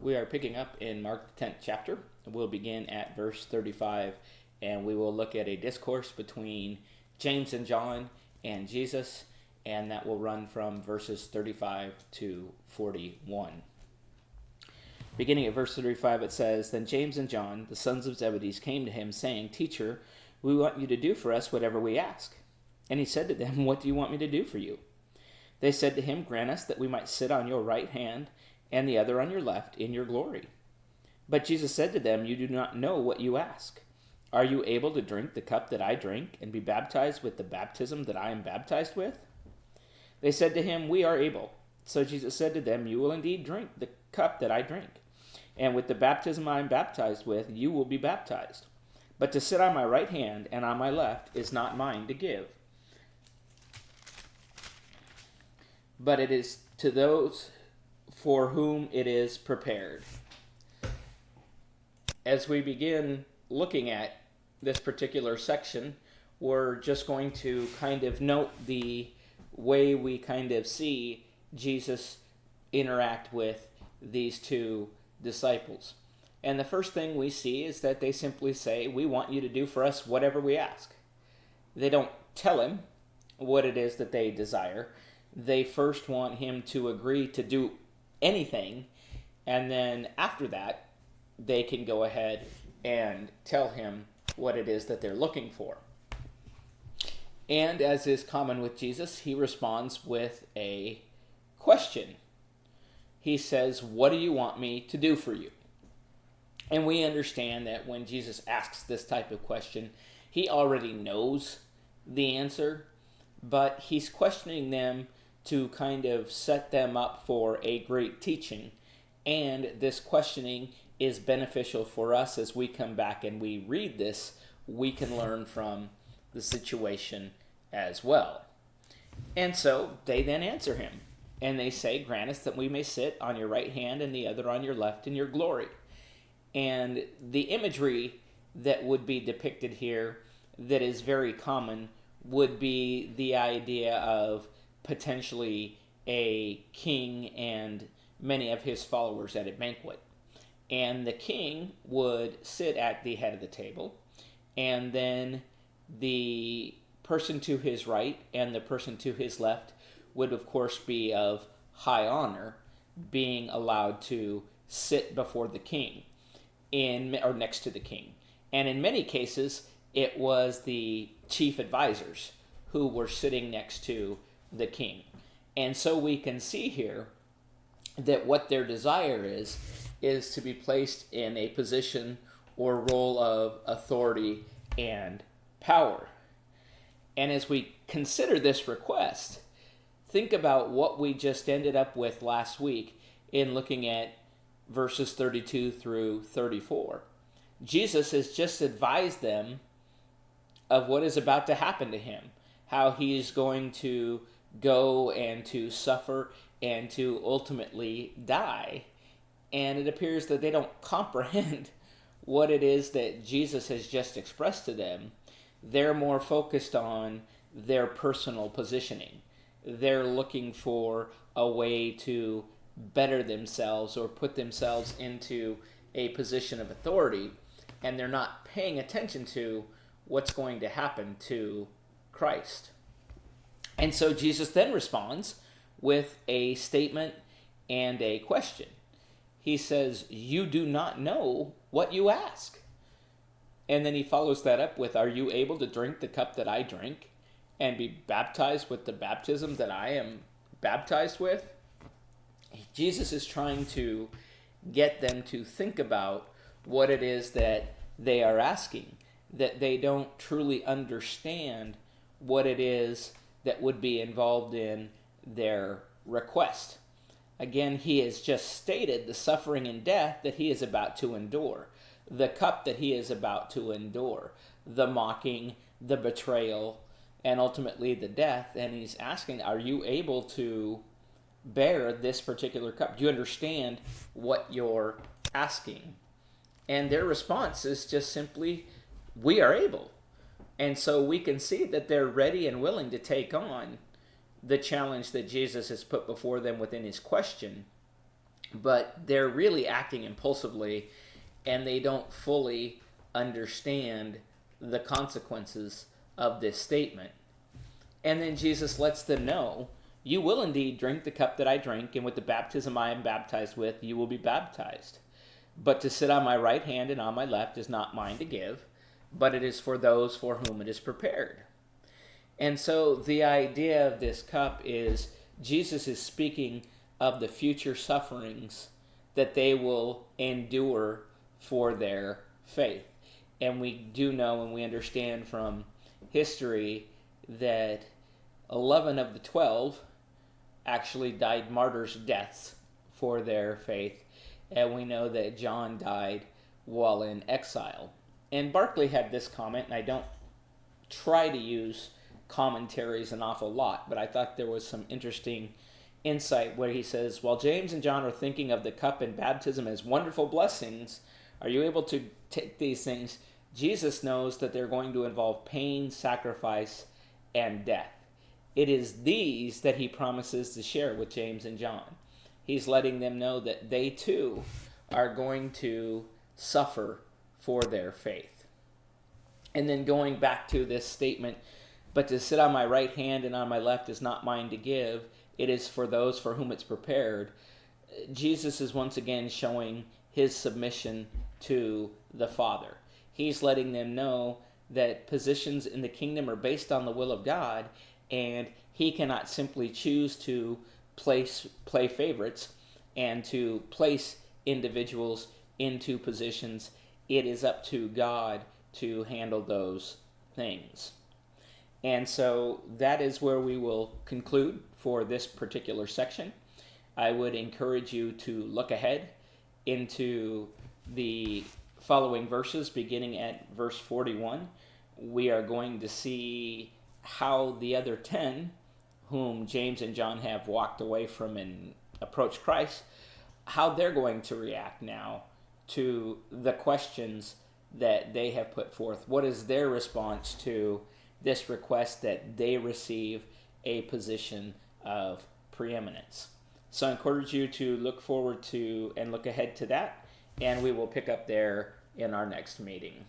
We are picking up in Mark the 10th chapter. We'll begin at verse 35, and we will look at a discourse between James and John and Jesus, and that will run from verses 35 to 41. Beginning at verse 35, it says, "Then James and John, the sons of Zebedee, came to him, saying, 'Teacher, we want you to do for us whatever we ask.' And he said to them, 'What do you want me to do for you?' They said to him, 'Grant us that we might sit on your right hand and the other on your left in your glory.' But Jesus said to them, 'You do not know what you ask. Are you able to drink the cup that I drink and be baptized with the baptism that I am baptized with?' They said to him, 'We are able.' So Jesus said to them, 'You will indeed drink the cup that I drink, and with the baptism I am baptized with, you will be baptized. But to sit on my right hand and on my left is not mine to give, but it is to those for whom it is prepared.'" As we begin looking at this particular section, we're just going to kind of note the way we kind of see Jesus interact with these two disciples. And the first thing we see is that they simply say, "We want you to do for us whatever we ask." They don't tell him what it is that they desire. They first want him to agree to do anything, and then after that, they can go ahead and tell him what it is that they're looking for. And as is common with Jesus, he responds with a question. He says, "What do you want me to do for you?" And we understand that when Jesus asks this type of question, he already knows the answer, but he's questioning them to kind of set them up for a great teaching. And this questioning is beneficial for us as we come back and we read this. We can learn from the situation as well. And so they then answer him, and they say, "Grant us that we may sit on your right hand and the other on your left in your glory." And the imagery that would be depicted here that is very common would be the idea of potentially a king and many of his followers at a banquet. And the king would sit at the head of the table, and then the person to his right and the person to his left would of course be of high honor, being allowed to sit before the king or next to the king. And in many cases, it was the chief advisors who were sitting next to the king. And so we can see here that what their desire is to be placed in a position or role of authority and power. And as we consider this request, think about what we just ended up with last week in looking at verses 32 through 34. Jesus has just advised them of what is about to happen to him, how he is going to go and to suffer and to ultimately die. And it appears that they don't comprehend what it is that Jesus has just expressed to them. They're more focused on their personal positioning. They're looking for a way to better themselves or put themselves into a position of authority, and they're not paying attention to what's going to happen to Christ. And so Jesus then responds with a statement and a question. He says, "You do not know what you ask." And then he follows that up with, "Are you able to drink the cup that I drink and be baptized with the baptism that I am baptized with?" Jesus is trying to get them to think about what it is that they are asking, that they don't truly understand what it is that would be involved in their request. Again, he has just stated the suffering and death that he is about to endure, the cup that he is about to endure, the mocking, the betrayal, and ultimately the death. And he's asking, are you able to bear this particular cup? Do you understand what you're asking? And their response is just simply, "We are able." And so we can see that they're ready and willing to take on the challenge that Jesus has put before them within his question. but they're really acting impulsively, and they don't fully understand the consequences of this statement. And then Jesus lets them know, you will indeed drink the cup that I drink, and with the baptism I am baptized with, you will be baptized. But to sit on my right hand and on my left is not mine to give, but it is for those for whom it is prepared. And so the idea of this cup is Jesus is speaking of the future sufferings that they will endure for their faith. And we do know and we understand from history that 11 of the 12 actually died martyrs' deaths for their faith. And we know that John died while in exile. And Barclay had this comment, and I don't try to use commentaries an awful lot, but I thought there was some interesting insight where he says, while James and John are thinking of the cup and baptism as wonderful blessings, are you able to take these things? Jesus knows that they're going to involve pain, sacrifice, and death. It is these that he promises to share with James and John. He's letting them know that they too are going to suffer for their faith. And then going back to this statement, but to sit on my right hand and on my left is not mine to give, it is for those for whom it's prepared. Jesus is once again showing his submission to the Father. He's letting them know that positions in the kingdom are based on the will of God, and he cannot simply choose to play favorites and to place individuals into positions. It is up to God to handle those things. And so that is where we will conclude for this particular section. I would encourage you to look ahead into the following verses, beginning at verse 41. We are going to see how the other 10, whom James and John have walked away from and approached Christ, how they're going to react now to the questions that they have put forth. What is their response to this request that they receive a position of preeminence? So I encourage you to look forward to and look ahead to that, and we will pick up there in our next meeting.